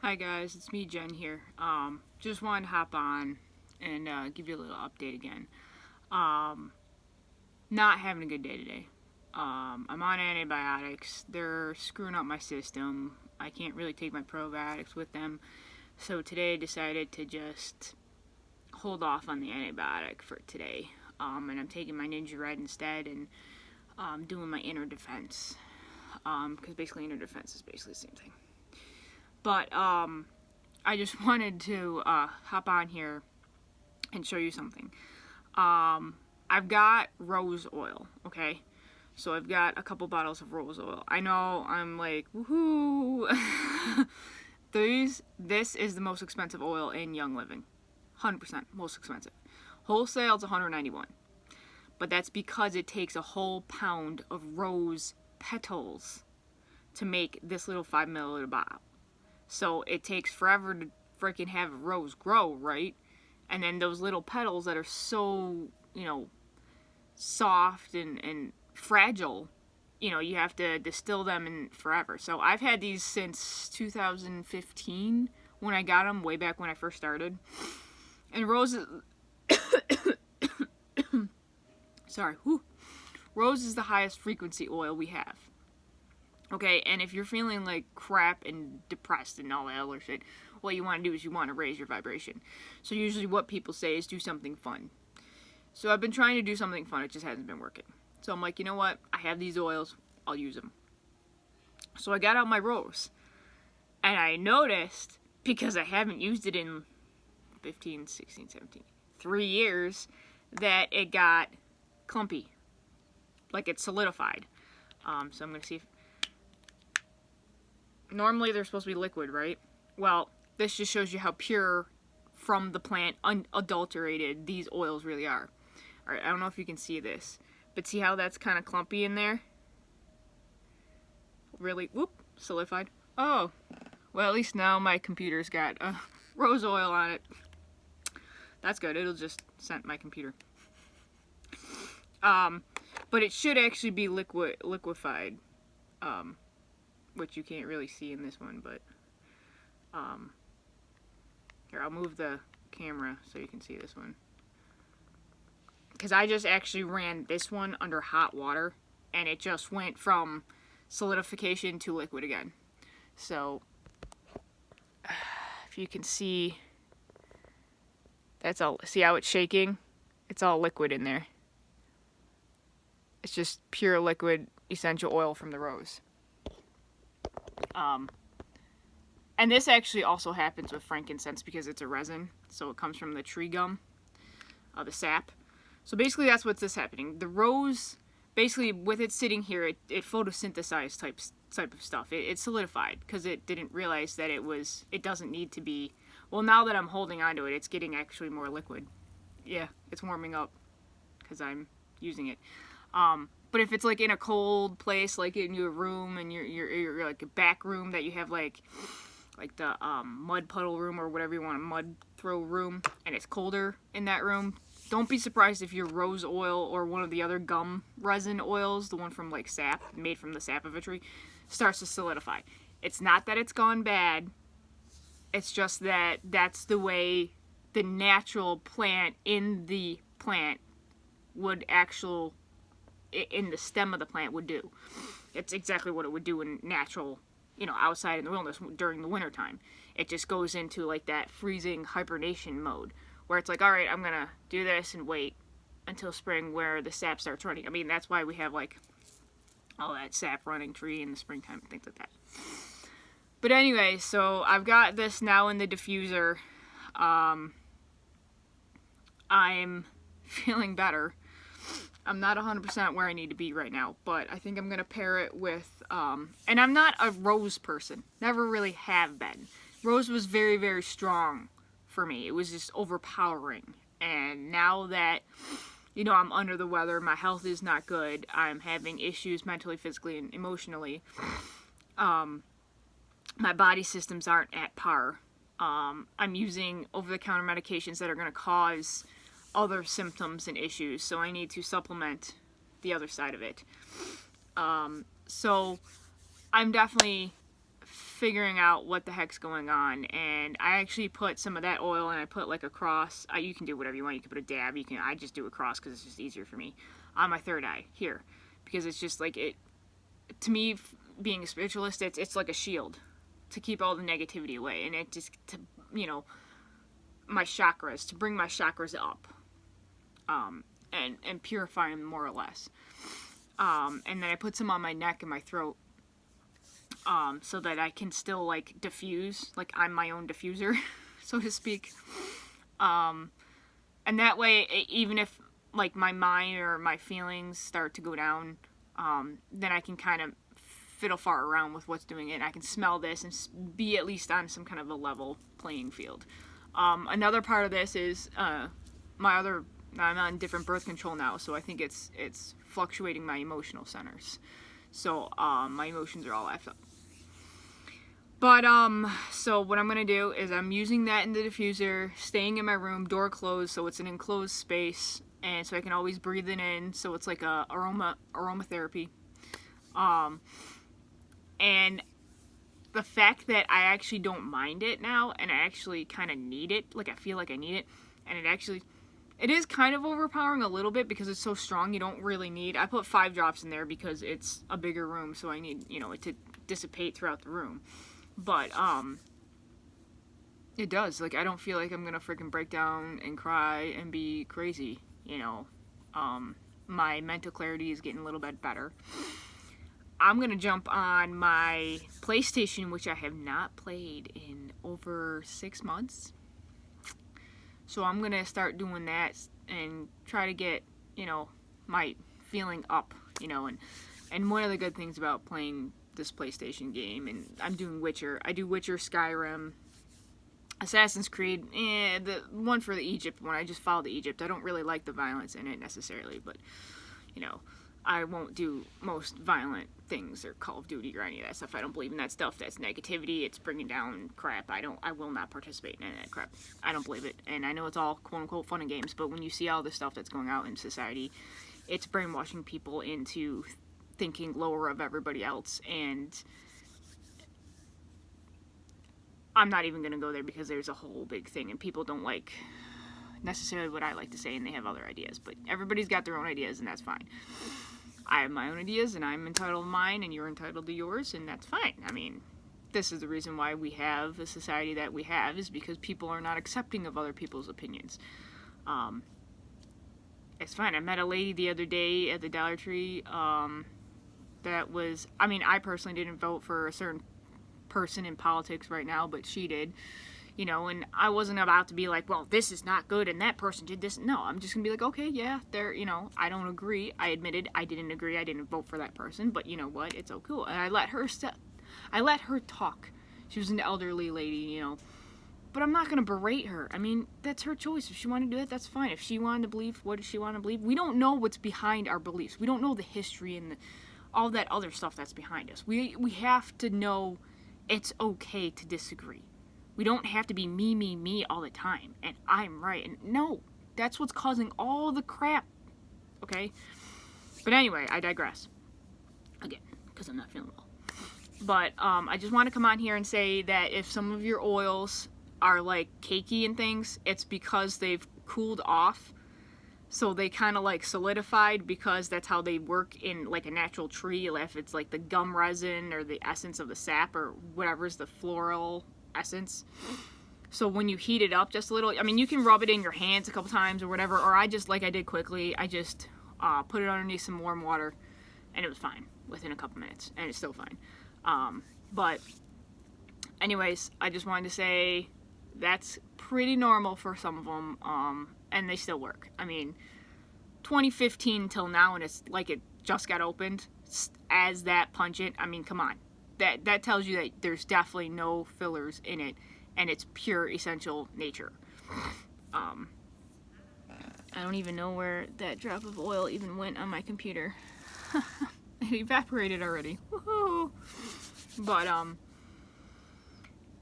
Hi guys, it's me Jen here. Just wanted to hop on and give you a little update again. Not having a good day today. I'm on antibiotics. They're screwing up my system. I can't really take my probiotics with them. So today I decided to just hold off on the antibiotic for today. And I'm taking my Ninja Red instead and doing my inner defense. Because basically inner defense is basically the same thing. But I just wanted to hop on here and show you something. I've got rose oil, okay? So I've got a couple bottles of rose oil. I know I'm like, woohoo! This is the most expensive oil in Young Living. 100% most expensive. Wholesale is $191. But that's because it takes a whole pound of rose petals to make this little 5 milliliter bottle. So it takes forever to freaking have a rose grow, right? And then those little petals that are so, soft and fragile, you have to distill them in forever. So I've had these since 2015 when I got them, way back when I first started. And rose sorry, rose is the highest frequency oil we have. Okay, and if you're feeling like crap and depressed and all that other shit, what you want to do is you want to raise your vibration. So usually what people say is do something fun. So I've been trying to do something fun, it just hasn't been working. So I'm like, you know what, I have these oils, I'll use them. So I got out my rose, and I noticed, because I haven't used it in 15, 16, 17, 3 years, that it got clumpy. Like it's solidified. So I'm going to see if... Normally they're supposed to be liquid, right? Well, this just shows you how pure from the plant, unadulterated, these oils really are. Alright, I don't know if you can see this, but see how that's kind of clumpy in there? Really, whoop, solidified. Oh, well, at least now my computer's got rose oil on it. That's good, it'll just scent my computer. But it should actually be liquefied. Which you can't really see in this one, but here, I'll move the camera so you can see this one, because I just actually ran this one under hot water and it just went from solidification to liquid again. So if you can see, that's all. See how it's shaking? It's all liquid in there. It's just pure liquid essential oil from the rose. And this actually also happens with frankincense because it's a resin, so it comes from the tree gum, the sap. So basically that's what's this happening. The rose, basically with it sitting here, it photosynthesized type of stuff. It solidified because it didn't realize that it doesn't need to be, well, now that I'm holding onto it, it's getting actually more liquid. Yeah, it's warming up because I'm using it. But if it's like in a cold place, like in your room, and you're like a back room that you have like the mud puddle room or whatever you want, a mud throw room, and it's colder in that room, don't be surprised if your rose oil or one of the other gum resin oils, the one from like sap, made from the sap of a tree, starts to solidify. It's not that it's gone bad, it's just that that's the way the natural plant in the plant would actually, in the stem of the plant would do. It's exactly what it would do in natural, outside in the wilderness during the winter time. It just goes into like that freezing hibernation mode where it's like, all right, I'm gonna do this and wait until spring where the sap starts running. I mean, that's why we have like all that sap running tree in the springtime and things like that. But anyway, so I've got this now in the diffuser. I'm feeling better. I'm not 100% where I need to be right now, but I think I'm going to pair it with, and I'm not a rose person. Never really have been. Rose was very, very strong for me. It was just overpowering. And now that, I'm under the weather, my health is not good, I'm having issues mentally, physically, and emotionally. My body systems aren't at par. I'm using over-the-counter medications that are going to cause other symptoms and issues, so I need to supplement the other side of it. So I'm definitely figuring out what the heck's going on, and I actually put some of that oil, and I put like a cross. You can do whatever you want. You can put a dab. I just do a cross because it's just easier for me on my third eye here, because it's just like it. To me, being a spiritualist, it's like a shield to keep all the negativity away, and it just to my chakras, to bring my chakras up, and purify them more or less. And then I put some on my neck and my throat. So that I can still, like, diffuse, like, I'm my own diffuser, so to speak. And that way, even if, like, my mind or my feelings start to go down, then I can kind of fiddle far around with what's doing it, and I can smell this and be at least on some kind of a level playing field. Another part of this is, I'm on different birth control now, so I think it's fluctuating my emotional centers. So, my emotions are all effed up. But, so what I'm going to do is I'm using that in the diffuser, staying in my room, door closed, so it's an enclosed space, and so I can always breathe it in, so it's like a aromatherapy. And the fact that I actually don't mind it now, and I actually kind of need it, like I feel like I need it, and it is kind of overpowering a little bit because it's so strong. You don't really need, I put 5 drops in there because it's a bigger room, so I need, it to dissipate throughout the room. But, it does. Like, I don't feel like I'm gonna freaking break down and cry and be crazy, My mental clarity is getting a little bit better. I'm gonna jump on my PlayStation, which I have not played in over 6 months. So I'm gonna start doing that and try to get, my feeling up, and one of the good things about playing this PlayStation game, and I'm doing Witcher. I do Witcher, Skyrim, Assassin's Creed, the one for the Egypt one. I just follow the Egypt. I don't really like the violence in it necessarily, but, I won't do most violent things or Call of Duty or any of that stuff. I don't believe in that stuff. That's negativity. It's bringing down crap. I will not participate in any of that crap. I don't believe it. And I know it's all quote-unquote fun and games, but when you see all the stuff that's going out in society, it's brainwashing people into thinking lower of everybody else, and I'm not even going to go there because there's a whole big thing, and people don't like necessarily what I like to say, and they have other ideas, but everybody's got their own ideas, and that's fine. I have my own ideas, and I'm entitled to mine, and you're entitled to yours, and that's fine. I mean, this is the reason why we have the society that we have, is because people are not accepting of other people's opinions. It's fine. I met a lady the other day at the Dollar Tree, that was, I personally didn't vote for a certain person in politics right now, but she did, and I wasn't about to be like, well, this is not good, and that person did this. No, I'm just gonna be like, okay, yeah, I don't agree. I admitted I didn't agree. I didn't vote for that person, but you know what? It's so cool. And I let her talk. She was an elderly lady, but I'm not gonna berate her. That's her choice. If she wanted to do it, that's fine. If she wanted to believe, what does she want to believe? We don't know what's behind our beliefs. We don't know the history and all that other stuff that's behind us. We have to know it's okay to disagree. We don't have to be me all the time, and I'm right. And no, that's what's causing all the crap, okay? But anyway, I digress. Again, because I'm not feeling well. But I just want to come on here and say that if some of your oils are like cakey and things, it's because they've cooled off. So they kind of like solidified, because that's how they work in like a natural tree. If it's like the gum resin or the essence of the sap or whatever's the floral essence. So when you heat it up just a little, you can rub it in your hands a couple times or whatever, or I just, like I did quickly, I just put it underneath some warm water, and it was fine within a couple minutes, and it's still fine. But anyways, I just wanted to say that's pretty normal for some of them, and they still work. 2015 till now, and it's like it just got opened as that pungent. Come on. That tells you that there's definitely no fillers in it, and it's pure essential nature. I don't even know where that drop of oil even went on my computer. It evaporated already. Woohoo! But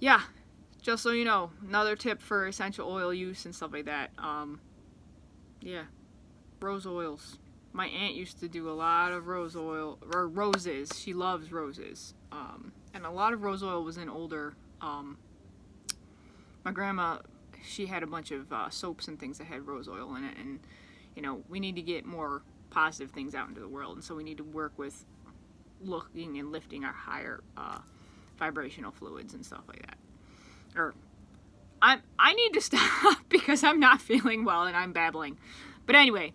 yeah, just so you know, another tip for essential oil use and stuff like that. Yeah, rose oils. My aunt used to do a lot of rose oil, or roses. She loves roses. And a lot of rose oil was in older, my grandma, she had a bunch of soaps and things that had rose oil in it, and you know, we need to get more positive things out into the world, and so we need to work with looking and lifting our higher vibrational fluids and stuff like that. Or I need to stop because I'm not feeling well and I'm babbling. But anyway,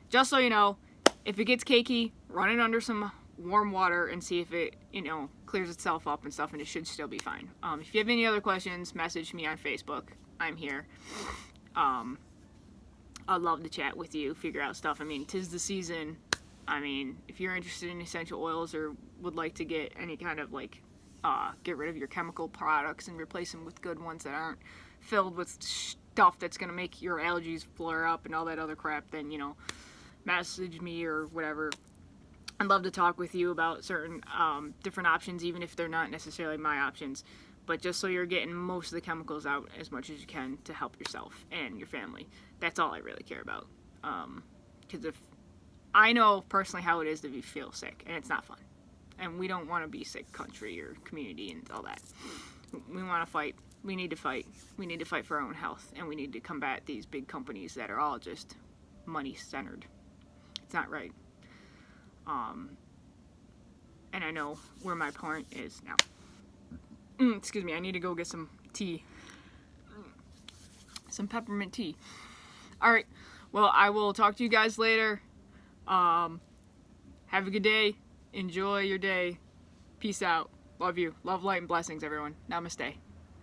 just so you know, if it gets cakey, run it under some warm water and see if it, you know, clears itself up and stuff, and it should still be fine. If you have any other questions, message me on Facebook. I'm here. I'd love to chat with you, figure out stuff. I mean, 'tis the season. I mean, if you're interested in essential oils or would like to get any kind of like, get rid of your chemical products and replace them with good ones that aren't filled with stuff that's going to make your allergies flare up and all that other crap, then, you know, message me or whatever. I'd love to talk with you about certain different options, even if they're not necessarily my options. But just so you're getting most of the chemicals out as much as you can to help yourself and your family. That's all I really care about. Because if I know personally how it is to feel sick, and it's not fun. And we don't want to be sick country or community and all that. We want to fight. We need to fight. We need to fight for our own health. And we need to combat these big companies that are all just money-centered. It's not right. And I know where my point is now. Excuse me, I need to go get some tea. Some peppermint tea. Alright, well, I will talk to you guys later. Have a good day. Enjoy your day. Peace out. Love you. Love, light, and blessings, everyone. Namaste.